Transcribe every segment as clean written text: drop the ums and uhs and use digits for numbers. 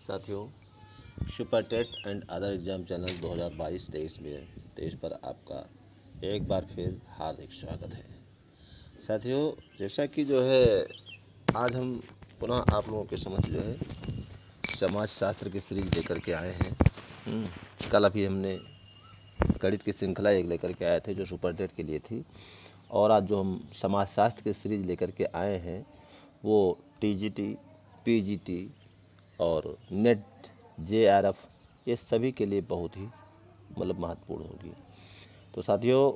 साथियों, super TET and other exam channel 2022-23 पर आपका एक बार फिर हार्दिक स्वागत है। साथियों, जैसा कि जो है आज हम पुनः आप लोगों के समक्ष जो है समाज शास्त्र की सीरीज लेकर के आए हैं। कल अभी हमने गणित की श्रृंखला एक लेकर के आए थे जो सुपर टेट के लिए थी, और आज जो हम समाज शास्त्र की सीरीज लेकर के आए हैं वो टीजीटी, पीजीटी और नेट, जेआरएफ, ये सभी के लिए बहुत ही महत्वपूर्ण होगी। तो साथियों,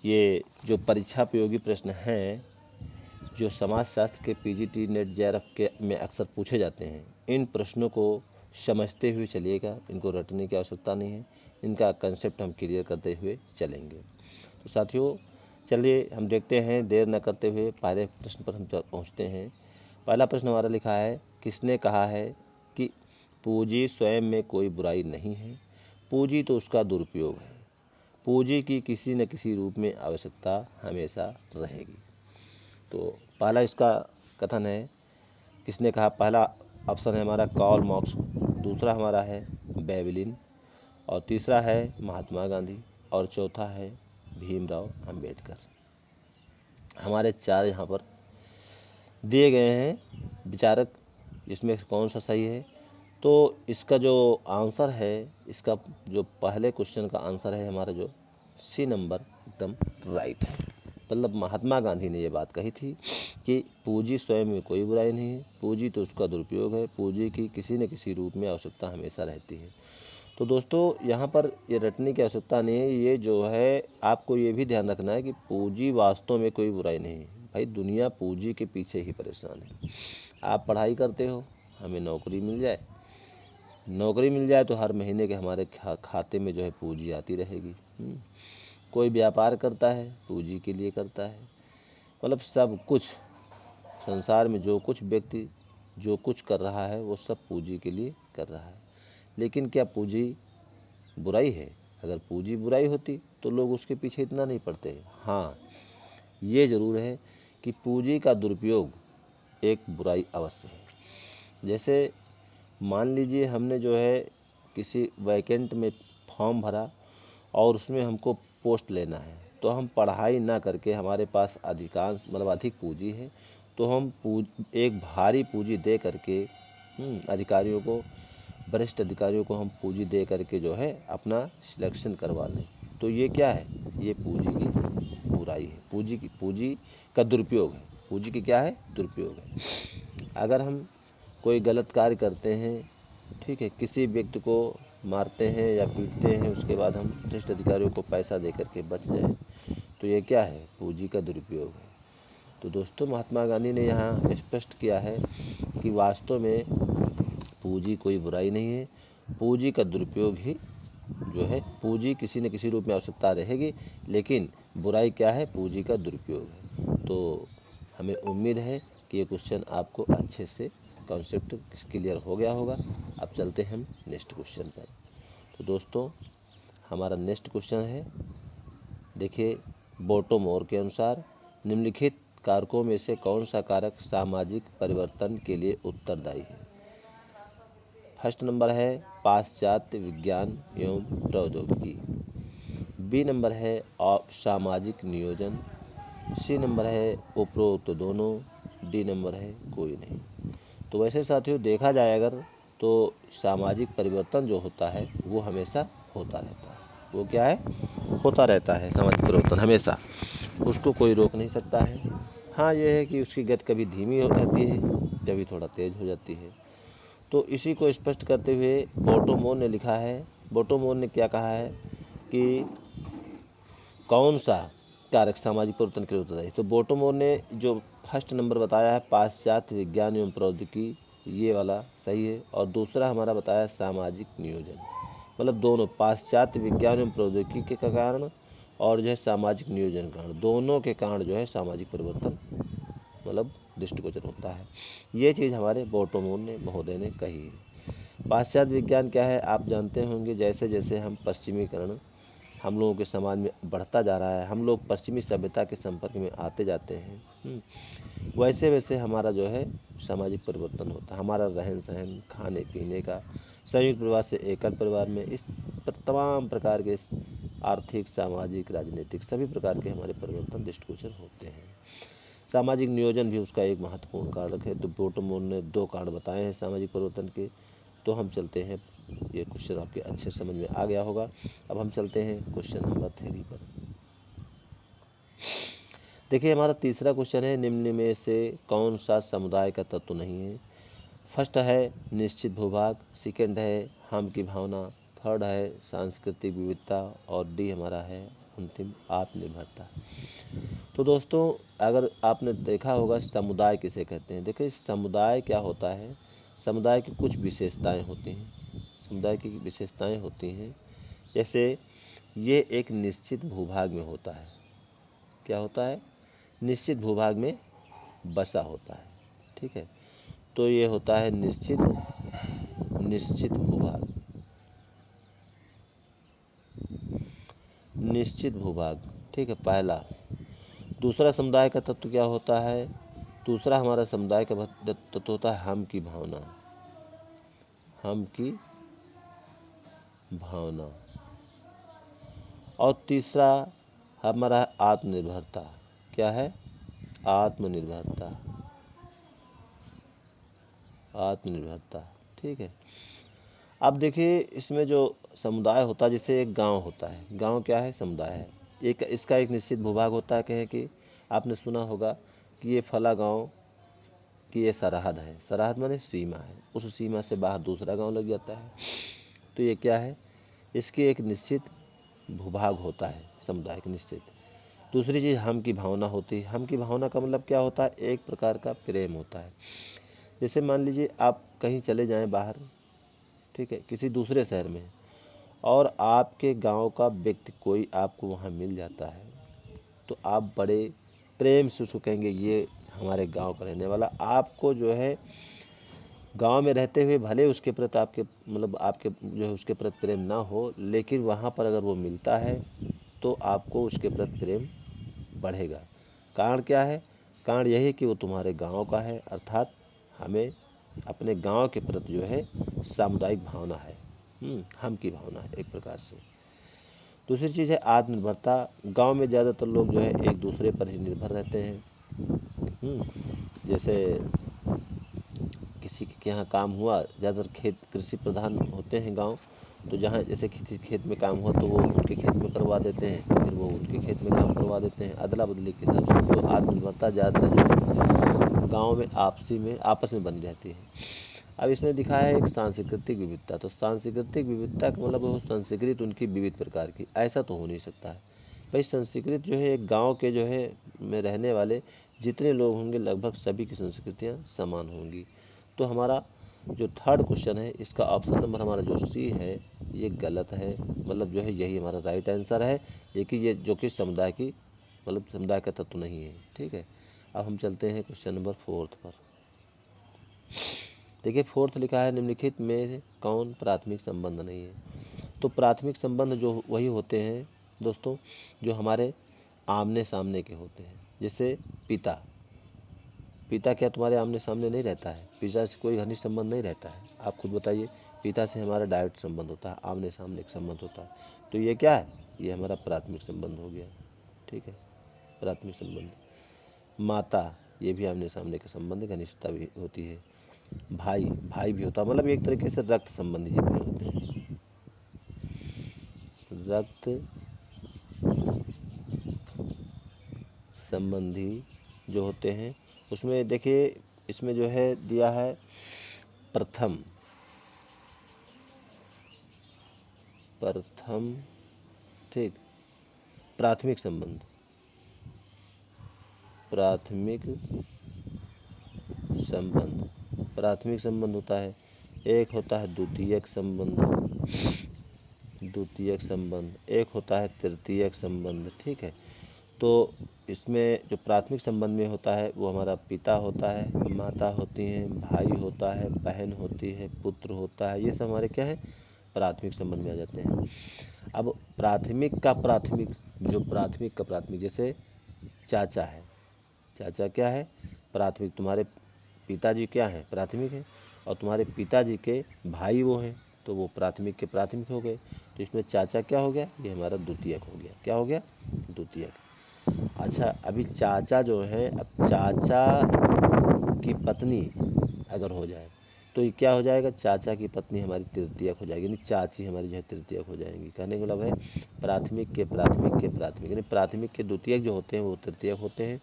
ये जो परीक्षा उपयोगी प्रश्न हैं जो समाज शास्त्र के पीजीटी, नेट, जेआरएफ के में अक्सर पूछे जाते हैं, इन प्रश्नों को समझते हुए चलिएगा। इनको रटने की आवश्यकता नहीं है, इनका कंसेप्ट हम क्लियर करते हुए चलेंगे। तो साथियों, चलिए हम देखते हैं, देर न करते हुए पहले प्रश्न पर हम पहुँचते हैं। पहला प्रश्न हमारा लिखा है, किसने कहा है कि पूंजी स्वयं में कोई बुराई नहीं है, पूंजी तो उसका दुरुपयोग है, पूंजी की किसी न किसी रूप में आवश्यकता हमेशा रहेगी। तो पहला इसका कथन है, किसने कहा। पहला ऑप्शन है हमारा कार्ल मार्क्स, दूसरा हमारा है बेबिलिन, और तीसरा है महात्मा गांधी, और चौथा है भीमराव अंबेडकर। हमारे चार यहाँ पर दिए गए हैं विचारक, इसमें कौन सा सही है। तो इसका जो आंसर है, इसका जो पहले क्वेश्चन का आंसर है हमारा जो सी नंबर एकदम राइट है। मतलब महात्मा गांधी ने ये बात कही थी कि पूंजी स्वयं में कोई बुराई नहीं है, पूंजी तो उसका दुरुपयोग है, पूंजी की किसी न किसी रूप में आवश्यकता हमेशा रहती है। तो दोस्तों, यहाँ पर ये रटने की आवश्यकता नहीं है, ये जो है आपको ये भी ध्यान रखना है कि पूंजी वास्तव में कोई बुराई नहीं है। भाई, दुनिया पूंजी के पीछे ही परेशान है। आप पढ़ाई करते हो, हमें नौकरी मिल जाए, नौकरी मिल जाए तो हर महीने के हमारे खाते में जो है पूंजी आती रहेगी। कोई व्यापार करता है पूंजी के लिए करता है। मतलब सब कुछ संसार में जो कुछ व्यक्ति जो कुछ कर रहा है वो सब पूंजी के लिए कर रहा है। लेकिन क्या पूंजी बुराई है? अगर पूंजी बुराई होती तो लोग उसके पीछे इतना नहीं पड़ते। हाँ, ये ज़रूर है कि पूंजी का दुरुपयोग एक बुराई अवश्य है। जैसे मान लीजिए हमने जो है किसी वैकेंट में फॉर्म भरा और उसमें हमको पोस्ट लेना है, तो हम पढ़ाई ना करके हमारे पास अधिकांश अधिक पूंजी है, तो हम एक भारी पूंजी दे करके अधिकारियों को, वरिष्ठ अधिकारियों को हम पूंजी दे करके जो है अपना सिलेक्शन करवा लें। तो ये क्या है? ये पूंजी की बुराई है, पूंजी का दुरुपयोग है। पूंजी की क्या है? दुरुपयोग है। अगर हम कोई गलत कार्य करते हैं, ठीक है, किसी व्यक्ति को मारते हैं या पीटते हैं, उसके बाद हम वरिष्ठ अधिकारियों को पैसा दे करके बच जाए, तो ये क्या है? पूंजी का दुरुपयोग है। तो दोस्तों, महात्मा गांधी ने यहाँ स्पष्ट किया है कि वास्तव में पूंजी कोई बुराई नहीं है, पूंजी का दुरुपयोग ही जो है, पूंजी किसी न किसी रूप में आवश्यकता रहेगी, लेकिन बुराई क्या है? पूंजी का दुरुपयोग है। तो हमें उम्मीद है कि ये क्वेश्चन आपको अच्छे से कॉन्सेप्ट क्लियर हो गया होगा। अब चलते हैं हम नेक्स्ट क्वेश्चन पर। तो दोस्तों, हमारा नेक्स्ट क्वेश्चन है, देखिए, बोटोमोर के अनुसार निम्नलिखित कारकों में से कौन सा कारक सामाजिक परिवर्तन के लिए उत्तरदायी है। फर्स्ट नंबर है पाश्चात्य विज्ञान एवं प्रौद्योगिकी, बी नंबर है सामाजिक नियोजन, सी नंबर है उपरोक्त दोनों, डी नंबर है कोई नहीं। तो वैसे साथियों, देखा जाए अगर तो सामाजिक परिवर्तन जो होता है वो हमेशा होता रहता है। वो क्या है? होता रहता है। सामाजिक परिवर्तन हमेशा, उसको कोई रोक नहीं सकता है। हाँ, ये है कि उसकी गति कभी धीमी हो जाती है, कभी थोड़ा तेज़ हो जाती है। तो इसी को स्पष्ट करते हुए बोटोमोर ने लिखा है, बोटोमोर ने क्या कहा है कि कौन सा कारक सामाजिक परिवर्तन के लिए उत्तरदायी। तो बोटोमोर ने जो फर्स्ट नंबर बताया है पाश्चात्य विज्ञान एवं प्रौद्योगिकी, ये वाला सही है, और दूसरा हमारा बताया सामाजिक नियोजन। मतलब दोनों, पाश्चात्य विज्ञान एवं प्रौद्योगिकी के कारण और जो है सामाजिक नियोजन के कारण, दोनों के कारण जो है सामाजिक परिवर्तन दृष्टिगोचर होता है। ये चीज़ हमारे बोटोमोर ने महोदय ने कही है। पाश्चात्य विज्ञान क्या है? आप जानते होंगे, जैसे जैसे हम पश्चिमीकरण हम लोगों के समाज में बढ़ता जा रहा है, हम लोग पश्चिमी सभ्यता के संपर्क में आते जाते हैं, वैसे वैसे हमारा जो है सामाजिक परिवर्तन होता है। हमारा रहन सहन, खाने पीने का, संयुक्त परिवार से एकल परिवार में, इस तमाम प्रकार के आर्थिक, सामाजिक, राजनीतिक सभी प्रकार के हमारे परिवर्तन दृष्टिगोचर होते हैं। सामाजिक नियोजन भी उसका एक महत्वपूर्ण कारक है। तो बोटमोन ने 2 कारण बताए हैं सामाजिक परिवर्तन के। तो हम चलते हैं, ये क्वेश्चन आपके अच्छे समझ में आ गया होगा। अब हम चलते हैं क्वेश्चन नंबर 3 पर। देखिए, हमारा तीसरा क्वेश्चन है, निम्न में से कौन सा समुदाय का तत्व नहीं है। फर्स्ट है निश्चित भूभाग, सेकंड है हम की भावना, थर्ड है सांस्कृतिक विविधता, और डी हमारा है अंतिम आत्मनिर्भरता। तो दोस्तों, अगर आपने देखा होगा समुदाय किसे कहते हैं। देखिए, समुदाय क्या होता है, समुदाय की कुछ विशेषताएं होती हैं। समुदाय की विशेषताएं होती हैं, जैसे ये एक निश्चित भूभाग में होता है। क्या होता है, निश्चित भूभाग में बसा होता है। ठीक है, तो ये होता है निश्चित भूभाग, निश्चित भूभाग। ठीक है, पहला। दूसरा समुदाय का तत्व क्या होता है, दूसरा हमारा समुदाय का तत्व होता है हम की भावना, हम की भावना। और तीसरा हमारा आत्मनिर्भरता। क्या है, आत्मनिर्भरता, आत्मनिर्भरता। ठीक है, अब देखिए, इसमें जो समुदाय होता है, जैसे एक गांव होता है, गांव क्या है, समुदाय है। एक इसका एक निश्चित भूभाग होता है। कहें कि आपने सुना होगा कि ये फला गांव की ये सरहद है, सरहद माने सीमा है, उस सीमा से बाहर दूसरा गांव लग जाता है। तो ये क्या है, इसकी एक निश्चित भूभाग होता है, समुदाय का निश्चित। दूसरी चीज़ हम की भावना होती है। हम की भावना का मतलब क्या होता है, एक प्रकार का प्रेम होता है। जैसे मान लीजिए आप कहीं चले जाएं बाहर, ठीक है, किसी दूसरे शहर में, और आपके गांव का व्यक्ति कोई आपको वहां मिल जाता है, तो आप बड़े प्रेम से उसको कहेंगे ये हमारे गांव का रहने वाला। आपको जो है गांव में रहते हुए भले उसके प्रति आपके मतलब आपके जो है उसके प्रति प्रेम ना हो, लेकिन वहां पर अगर वो मिलता है तो आपको उसके प्रति प्रेम बढ़ेगा। कारण क्या है, कारण यही कि वो तुम्हारे गांव का है, अर्थात हमें अपने गांव के प्रति जो है सामुदायिक भावना है, हम की भावना है एक प्रकार से। दूसरी चीज़ है आत्मनिर्भरता। गांव में ज़्यादातर लोग जो है एक दूसरे पर ही निर्भर रहते हैं। जैसे किसी के यहाँ काम हुआ, ज़्यादातर खेत कृषि प्रधान होते हैं गांव, तो जहाँ जैसे किसी खेत में काम हुआ तो वो उनके खेत में करवा देते हैं, फिर वो उनके खेत में काम करवा देते हैं, अदला बदली के हिसाब से। तो आत्मनिर्भरता ज़्यादातर जो गाँव में आपस में बनी रहती है। अब इसमें दिखा है एक सांस्कृतिक विविधता। तो सांस्कृतिक विविधता का मतलब वो संस्कृति उनकी विविध प्रकार की, ऐसा तो हो नहीं सकता है भाई। संस्कृति जो है एक गांव के जो है में रहने वाले जितने लोग होंगे लगभग सभी की संस्कृतियां समान होंगी। तो हमारा जो थर्ड क्वेश्चन है, इसका ऑप्शन नंबर हमारा जो सी है ये गलत है, मतलब जो है यही हमारा राइट आंसर है, लेकिन ये जो कि समुदाय की मतलब समुदाय का तत्व नहीं है। ठीक है, अब हम चलते हैं क्वेश्चन नंबर 4 पर। देखिए 4 लिखा है, निम्नलिखित में कौन प्राथमिक संबंध नहीं है। तो प्राथमिक संबंध जो वही होते हैं दोस्तों जो हमारे आमने सामने के होते हैं। जैसे पिता, पिता क्या तुम्हारे आमने सामने नहीं रहता है, पिता से कोई घनिष्ठ संबंध नहीं रहता है। आप खुद बताइए, पिता से हमारा डायरेक्ट संबंध होता है, आमने सामने एक संबंध होता है। तो ये क्या है, ये हमारा प्राथमिक संबंध हो गया। ठीक है, प्राथमिक संबंध। माता, ये भी आमने सामने के संबंध, घनिष्ठता भी होती है। भाई, भाई भी होता है, मतलब एक तरीके से रक्त संबंधी जितने होते हैं, रक्त संबंधी जो होते हैं। उसमें देखिए इसमें जो है दिया है प्रथम, ठीक, प्राथमिक संबंध, प्राथमिक संबंध, प्राथमिक संबंध होता है। एक होता है द्वितीयक संबंध, द्वितीयक संबंध, एक होता है तृतीयक संबंध। ठीक है, तो इसमें जो प्राथमिक संबंध में होता है वो हमारा पिता होता है, माता होती हैं, भाई होता है, बहन होती है, पुत्र होता है, ये सब हमारे क्या है प्राथमिक संबंध में आ जाते हैं। अब प्राथमिक का प्राथमिक, जो प्राथमिक का प्राथमिक, जैसे चाचा है, चाचा क्या है? प्राथमिक। तुम्हारे पिताजी क्या है? प्राथमिक है। और तुम्हारे पिताजी के भाई वो हैं, तो वो प्राथमिक के प्राथमिक हो गए। तो इसमें चाचा क्या हो गया? ये हमारा द्वितीयक हो गया। क्या हो गया? द्वितीयक। अच्छा, अभी चाचा जो है, अब चाचा की पत्नी अगर हो जाए तो ये क्या हो जाएगा? चाचा की पत्नी हमारी तृतीयक हो जाएगी, यानी चाची हमारी जो है तृतीयक हो जाएंगी। कहने का मतलब है प्राथमिक के प्राथमिक के प्राथमिक, यानी प्राथमिक के द्वितीयक जो होते हैं वो तृतीयक होते हैं,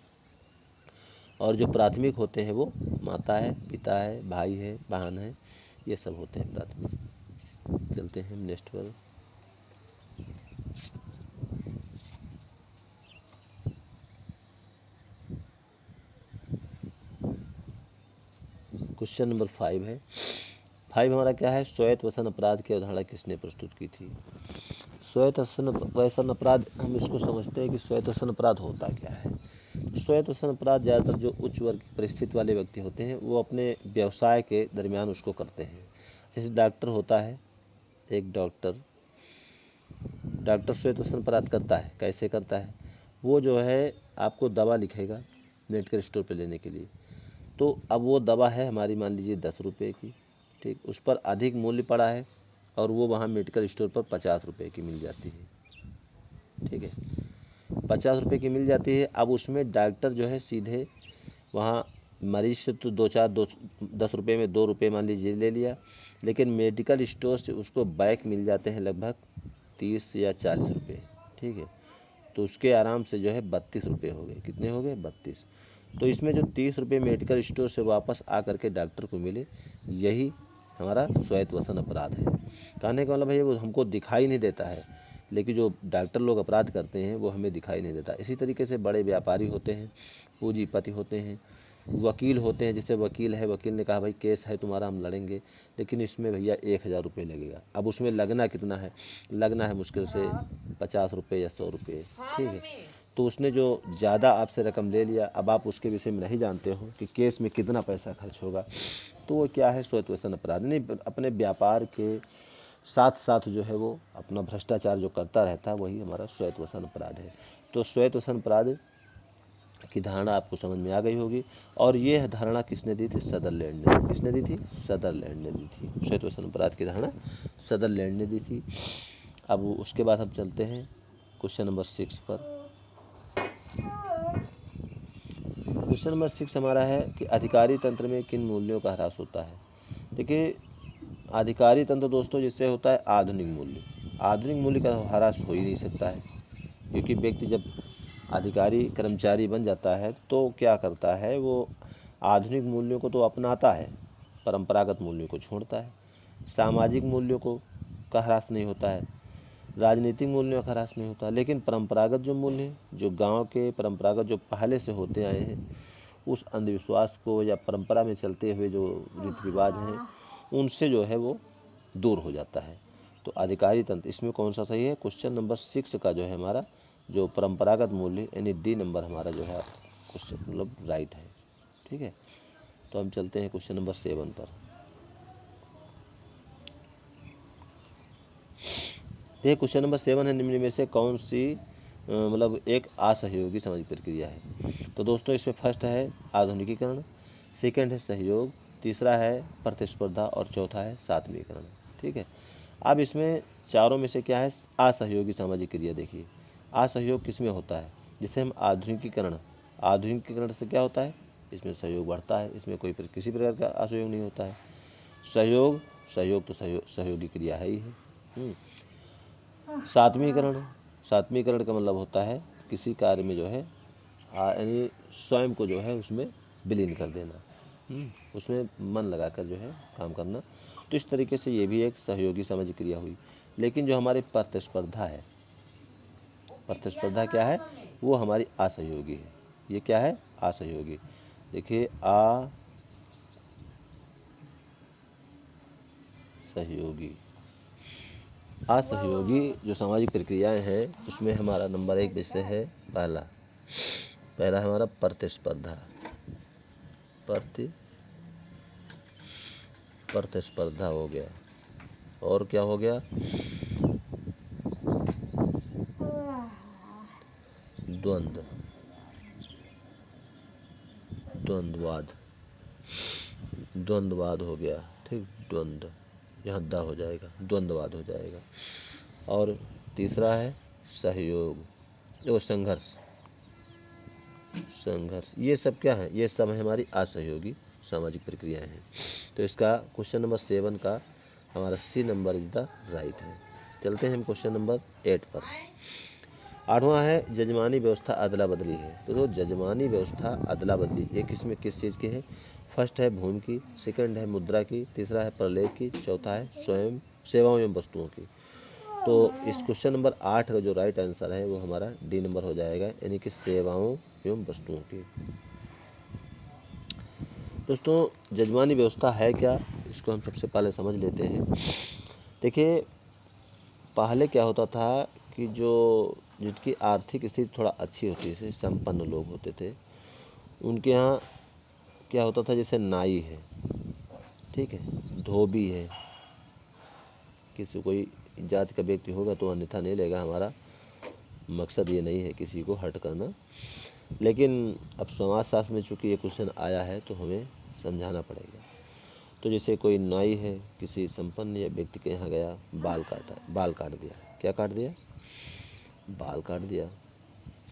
और जो प्राथमिक होते हैं वो माता है, पिता है, भाई है, बहन है, ये सब होते हैं प्राथमिक। चलते हैं नेक्स्ट पर। क्वेश्चन नंबर 5 है। 5 हमारा क्या है? श्वेत वसन अपराध की अवधारणा किसने प्रस्तुत की थी? श्वेत वसन अपराध, हम इसको समझते हैं कि श्वेत वसन अपराध होता क्या है। श्वेत वसन अपराध ज़्यादातर जो उच्च वर्ग की परिस्थिति वाले व्यक्ति होते हैं वो अपने व्यवसाय के दरमियान उसको करते हैं। जैसे डॉक्टर होता है, एक डॉक्टर श्वेत वसन अपराध करता है। कैसे करता है? वो जो है आपको दवा लिखेगा मेडिकल स्टोर पर लेने के लिए, तो अब वो दवा है हमारी, मान लीजिए 10 रुपये की, ठीक, उस पर अधिक मूल्य पड़ा है और वो वहाँ मेडिकल स्टोर पर 50 रुपये की मिल जाती है। ठीक है, 50 रुपये की मिल जाती है। अब उसमें डॉक्टर जो है सीधे वहाँ मरीज से तो 10 रुपये में 2 रुपये मान लीजिए ले लिया, लेकिन मेडिकल स्टोर से उसको बैक मिल जाते हैं लगभग 30 या 40 रुपये। ठीक है, तो उसके आराम से जो है 32 रुपये हो गए। कितने हो गए? 32। तो इसमें जो 30 रुपये मेडिकल स्टोर से वापस आ करके डॉक्टर को मिले, यही हमारा श्वेत वसन अपराध है। कहने का मतलब है वो हमको दिखाई नहीं देता है, लेकिन जो डॉक्टर लोग अपराध करते हैं वो हमें दिखाई नहीं देता। इसी तरीके से बड़े व्यापारी होते हैं, पूंजीपति होते हैं, वकील होते हैं। जैसे वकील है, वकील ने कहा भाई केस है तुम्हारा, हम लड़ेंगे, लेकिन इसमें भैया 1000 रुपये लगेगा। अब उसमें लगना कितना है? लगना है मुश्किल से 50 रुपये या 100 रुपये। ठीक है, तो उसने जो ज़्यादा आपसे रकम ले लिया, अब आप उसके विषय में नहीं जानते हो कि केस में कितना पैसा खर्च होगा, तो वो क्या है? श्वेत वसन अपराध। नहीं, अपने व्यापार के साथ साथ जो है वो अपना भ्रष्टाचार जो करता रहता है, वही हमारा श्वेत वसन अपराध है। तो श्वेत वसन अपराध की धारणा आपको समझ में आ गई होगी। और ये धारणा किसने दी थी? सदरलैंड ने। किसने दी थी? सदरलैंड ने दी थी। श्वेत वसन अपराध की धारणा सदरलैंड ने दी थी। अब उसके बाद हम चलते हैं क्वेश्चन नंबर 6 पर। क्वेश्चन नंबर 6 हमारा है कि अधिकारी तंत्र में किन मूल्यों का ह्रास होता है। देखिए, अधिकारी तंत्र दोस्तों जिससे होता है आधुनिक मूल्य। आधुनिक मूल्य का ह्रास हो ही नहीं सकता है, क्योंकि व्यक्ति जब अधिकारी कर्मचारी बन जाता है तो क्या करता है? वो आधुनिक मूल्यों को तो अपनाता है, परंपरागत मूल्यों को छोड़ता है। सामाजिक मूल्यों को का ह्रास नहीं होता है, राजनीतिक मूल्यों का ह्रास नहीं होता, लेकिन परंपरागत जो मूल्य हैं, जो गांव के परंपरागत जो पहले से होते आए हैं, उस अंधविश्वास को या परंपरा में चलते हुए जो रीति रिवाज हैं, उनसे जो है वो दूर हो जाता है। तो अधिकारी तंत्र इसमें कौन सा सही है? क्वेश्चन नंबर 6 का जो है हमारा जो परंपरागत मूल्य, यानी डी नंबर हमारा जो है क्वेश्चन मतलब राइट है। ठीक है, तो हम चलते हैं क्वेश्चन नंबर 7 पर। ये क्वेश्चन नंबर 7 है, निम्न में से कौन सी मतलब एक असहयोगी सामाजिक प्रक्रिया है। तो दोस्तों इसमें फर्स्ट है आधुनिकीकरण, सेकंड है सहयोग, तीसरा है प्रतिस्पर्धा और चौथा है सातवीकरण। ठीक है, अब इसमें चारों में से क्या है? असहयोगी सामाजिक क्रिया। देखिए, असहयोग किस में होता है? जैसे हम आधुनिकीकरण, आधुनिकीकरण से क्या होता है? इसमें सहयोग बढ़ता है, इसमें कोई किसी प्रकार का असहयोग नहीं होता है। सहयोग, सहयोग तो सहयोगी क्रिया है ही है। सात्वीकरण, सात्वीकरण का मतलब होता है किसी कार्य में जो है यानी स्वयं को जो है उसमें विलीन कर देना, उसमें मन लगाकर जो है काम करना। तो इस तरीके से ये भी एक सहयोगी सामाजिक क्रिया हुई। लेकिन जो हमारी प्रतिस्पर्धा है, प्रतिस्पर्धा क्या है? वो हमारी असहयोगी है। ये क्या है? असहयोगी। देखिए, असहयोगी, असहयोगी जो सामाजिक प्रक्रियाएं हैं उसमें हमारा नंबर 1 विषय है पहला हमारा प्रतिस्पर्धा। प्रतिस्पर्धा हो गया, और क्या हो गया? द्वंद्व, द्वंद्ववाद, द्वंद्ववाद हो गया, ठीक, द्वंद्व, यहाँ द हो जाएगा, द्वंद्ववाद हो जाएगा। और तीसरा है सहयोग और संघर्ष, संघर्ष, ये सब क्या है, ये सब है हमारी असहयोगी सामाजिक प्रक्रियाएं हैं। तो इसका क्वेश्चन नंबर 7 का हमारा C number is the right है। चलते हैं हम क्वेश्चन नंबर 8 पर। 8वां है जजमानी व्यवस्था अदला बदली है। तो जजमानी व्यवस्था अदला बदली ये किस चीज़ की है? फर्स्ट है भूमि की, सेकंड है मुद्रा की, तीसरा है प्रलेख की, चौथा है स्वयं सेवाओं एवं वस्तुओं की। तो इस क्वेश्चन नंबर 8 का जो राइट आंसर है वो हमारा डी नंबर हो जाएगा, यानी कि सेवाओं एवं वस्तुओं की। दोस्तों जजमानी व्यवस्था है क्या, इसको हम सबसे पहले समझ लेते हैं। देखिए पहले क्या होता था कि जो जिनकी आर्थिक स्थिति थोड़ा अच्छी होती थी, संपन्न लोग होते थे, उनके यहाँ क्या होता था, जैसे नाई है, ठीक है, धोबी है, किसी कोई जाति का व्यक्ति होगा तो अन्यथा नहीं लेगा, हमारा मकसद ये नहीं है किसी को हर्ट करना, लेकिन अब समाजशास्त्र में चूँकि ये क्वेश्चन आया है तो हमें समझाना पड़ेगा। तो जैसे कोई नाई है, किसी संपन्न या व्यक्ति के यहाँ गया, बाल काट दिया, क्या काट दिया, बाल काट दिया।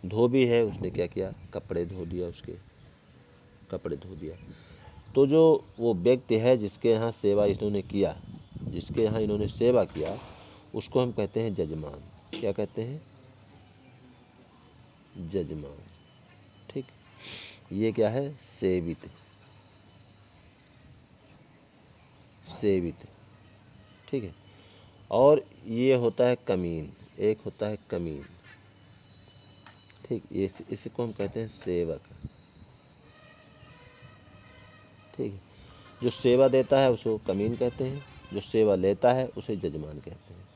धोबी है, उसने क्या किया, कपड़े धो दिया, उसके कपड़े धो दिया। तो जो वो व्यक्ति है जिसके यहाँ सेवा इन्होंने किया, जिसके यहाँ इन्होंने सेवा किया, उसको हम कहते हैं जजमान। क्या कहते हैं, जजमान, ठीक। ये क्या है, सेवित, सेवित, ठीक है। और ये होता है कमीन, एक होता है कमीन, ठीक, ये इसको हम कहते हैं सेवक, ठीक है। जो सेवा देता है उसको कमीन कहते हैं, जो सेवा लेता है उसे जजमान कहते हैं।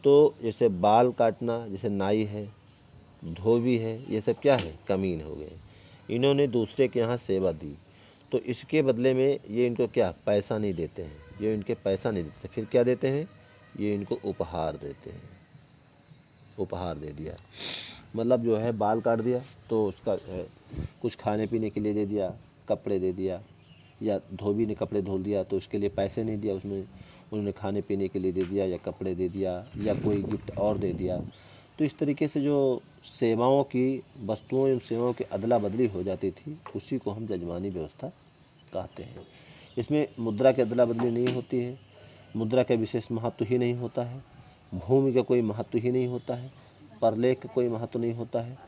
तो जैसे बाल काटना, जैसे नाई है, धोबी है, ये सब क्या है, कमीन हो गए। इन्होंने दूसरे के यहाँ सेवा दी, तो इसके बदले में ये इनको क्या, पैसा नहीं देते हैं, ये इनके पैसा नहीं देते, फिर क्या देते हैं, ये इनको उपहार देते हैं। उपहार दे दिया, मतलब जो है बाल काट दिया तो उसका कुछ खाने पीने के लिए दे दिया, कपड़े दे दिया, या धोबी ने कपड़े धो दिया तो उसके लिए पैसे नहीं दिया, उसने उन्होंने खाने पीने के लिए दे दिया, या कपड़े दे दिया, या कोई गिफ्ट और दे दिया। तो इस तरीके से जो सेवाओं की, वस्तुओं एवं सेवाओं की अदला बदली हो जाती थी, उसी को हम जजमानी व्यवस्था कहते हैं। इसमें मुद्रा की अदला बदली नहीं होती है, मुद्रा का विशेष महत्व ही नहीं होता है, भूमि का कोई महत्व ही नहीं होता है, प्रलेख का कोई महत्व नहीं होता है।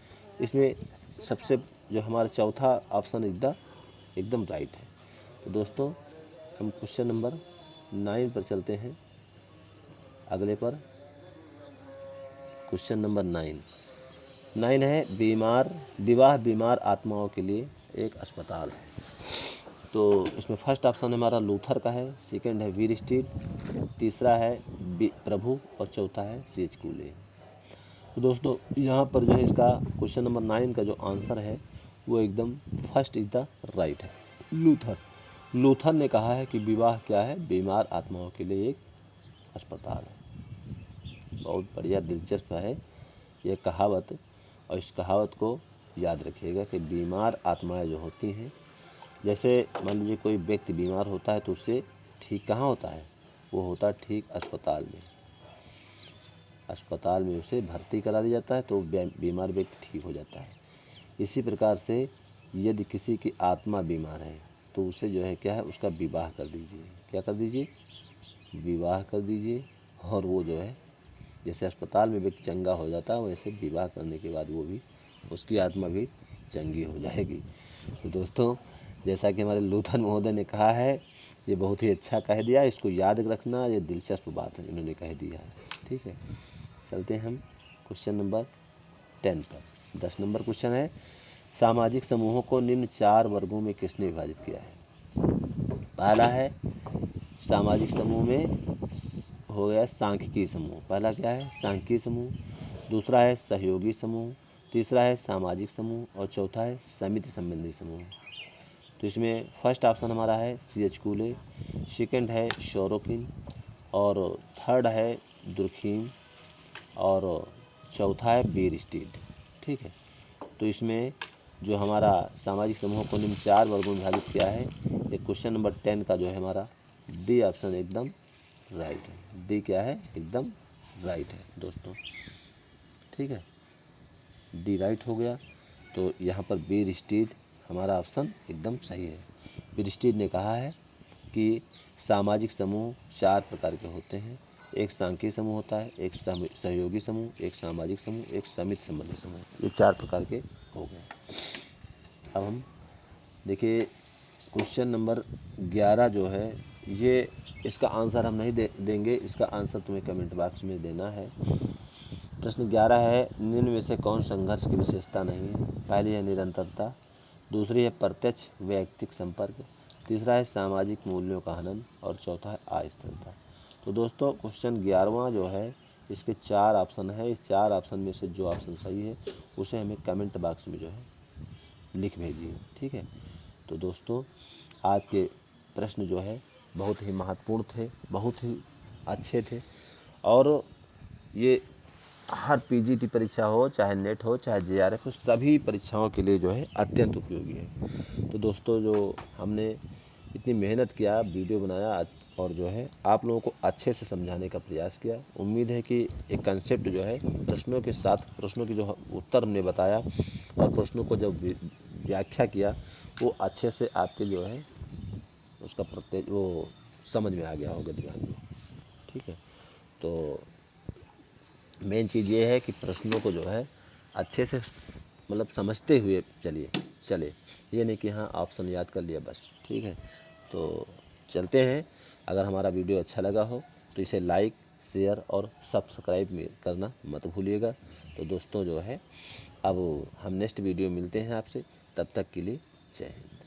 इसमें सबसे जो हमारा चौथा ऑप्शन एकदम राइट है। तो दोस्तों हम क्वेश्चन नंबर 9 पर चलते हैं, अगले पर। क्वेश्चन नंबर 9 है विवाह बीमार आत्माओं के लिए एक अस्पताल है। तो इसमें फर्स्ट ऑप्शन हमारा लूथर का है, सेकंड है वीर स्ट्रीट, तीसरा है प्रभु और चौथा है C.H. कूले। तो दोस्तों यहाँ पर जो है इसका क्वेश्चन नंबर 9 का जो आंसर है वो एकदम फर्स्ट इज द राइट है, लूथर ने कहा है कि विवाह क्या है, बीमार आत्माओं के लिए एक अस्पताल है। बहुत बढ़िया दिलचस्प है ये कहावत, और इस कहावत को याद रखिएगा कि बीमार आत्माएं जो होती हैं, जैसे मान लीजिए कोई व्यक्ति बीमार होता है तो उससे ठीक कहाँ होता है, वो होता है ठीक अस्पताल में। अस्पताल में उसे भर्ती करा दिया जाता है तो बीमार व्यक्ति ठीक हो जाता है। इसी प्रकार से यदि किसी की आत्मा बीमार है तो उसे जो है क्या है, उसका विवाह कर दीजिए। क्या कर दीजिए, विवाह कर दीजिए। और वो जो है जैसे अस्पताल में व्यक्ति चंगा हो जाता है, वैसे विवाह करने के बाद वो भी, उसकी आत्मा भी चंगी हो जाएगी। तो दोस्तों जैसा कि हमारे लूथर महोदय ने कहा है, ये बहुत ही अच्छा कह दिया, इसको याद रखना, ये दिलचस्प बात है, इन्होंने कह दिया है, ठीक है। चलते हैं हम क्वेश्चन नंबर 10 पर। 10 नंबर क्वेश्चन है, सामाजिक समूहों को निम्न 4 वर्गों में किसने विभाजित किया है। पहला है सामाजिक समूह में हो गया सांख्यिकी समूह, पहला क्या है, सांख्यिकी समूह, दूसरा है सहयोगी समूह, तीसरा है सामाजिक समूह और चौथा है समिति संबंधी समूह। तो इसमें फर्स्ट ऑप्शन हमारा है C.H. कूले, सेकंड है शोरोकिन और थर्ड है दुर्खीम और चौथा है बीर स्टीड। ठीक है, तो इसमें जो हमारा सामाजिक समूह को निम्न 4 वर्गों में विभाजित किया है। ये क्वेश्चन नंबर 10 का जो है हमारा डी ऑप्शन एकदम राइट है। डी क्या है, एकदम राइट है दोस्तों। ठीक है, डी राइट हो गया। तो यहाँ पर बीर स्टीड हमारा ऑप्शन एकदम सही है। बीर स्टीड ने कहा है कि सामाजिक समूह 4 प्रकार के होते हैं। एक सांख्यिक समूह होता है, एक सहयोगी समूह, एक सामाजिक समूह, एक समिति संबंधी समूह। ये 4 प्रकार के हो गए। अब हम देखिए क्वेश्चन नंबर 11 जो है, ये इसका आंसर हम नहीं देंगे, इसका आंसर तुम्हें कमेंट बॉक्स में देना है। प्रश्न 11 है, निम्न में से कौन संघर्ष की विशेषता नहीं है? पहली है निरंतरता, दूसरी है प्रत्यक्ष वैयक्तिक संपर्क, तीसरा है सामाजिक मूल्यों का हनन और चौथा है अस्थिरता। तो दोस्तों क्वेश्चन 11वां जो है, इसके 4 ऑप्शन है। इस 4 ऑप्शन में से जो ऑप्शन सही है उसे हमें कमेंट बॉक्स में जो है लिख भेजिए। ठीक है, तो दोस्तों आज के प्रश्न जो है बहुत ही महत्वपूर्ण थे, बहुत ही अच्छे थे, और ये हर पीजीटी परीक्षा हो, चाहे नेट हो, चाहे जेआरएफ हो, सभी परीक्षाओं के लिए जो है अत्यंत उपयोगी है। तो दोस्तों जो हमने इतनी मेहनत किया, वीडियो बनाया और जो है आप लोगों को अच्छे से समझाने का प्रयास किया। उम्मीद है कि एक कंसेप्ट जो है प्रश्नों के साथ, प्रश्नों की जो उत्तर हमने बताया और प्रश्नों को जब व्याख्या किया वो अच्छे से आपके जो है उसका वो समझ में आ गया होगा दिमाग में। ठीक है, तो मेन चीज़ ये है कि प्रश्नों को जो है अच्छे से मतलब समझते हुए चले, ये नहीं कि हाँ ऑप्शन याद कर लिया बस। ठीक है, तो चलते हैं। अगर हमारा वीडियो अच्छा लगा हो तो इसे लाइक, शेयर और सब्सक्राइब करना मत भूलिएगा। तो दोस्तों जो है अब हम नेक्स्ट वीडियो मिलते हैं आपसे, तब तक के लिए जय हिंद।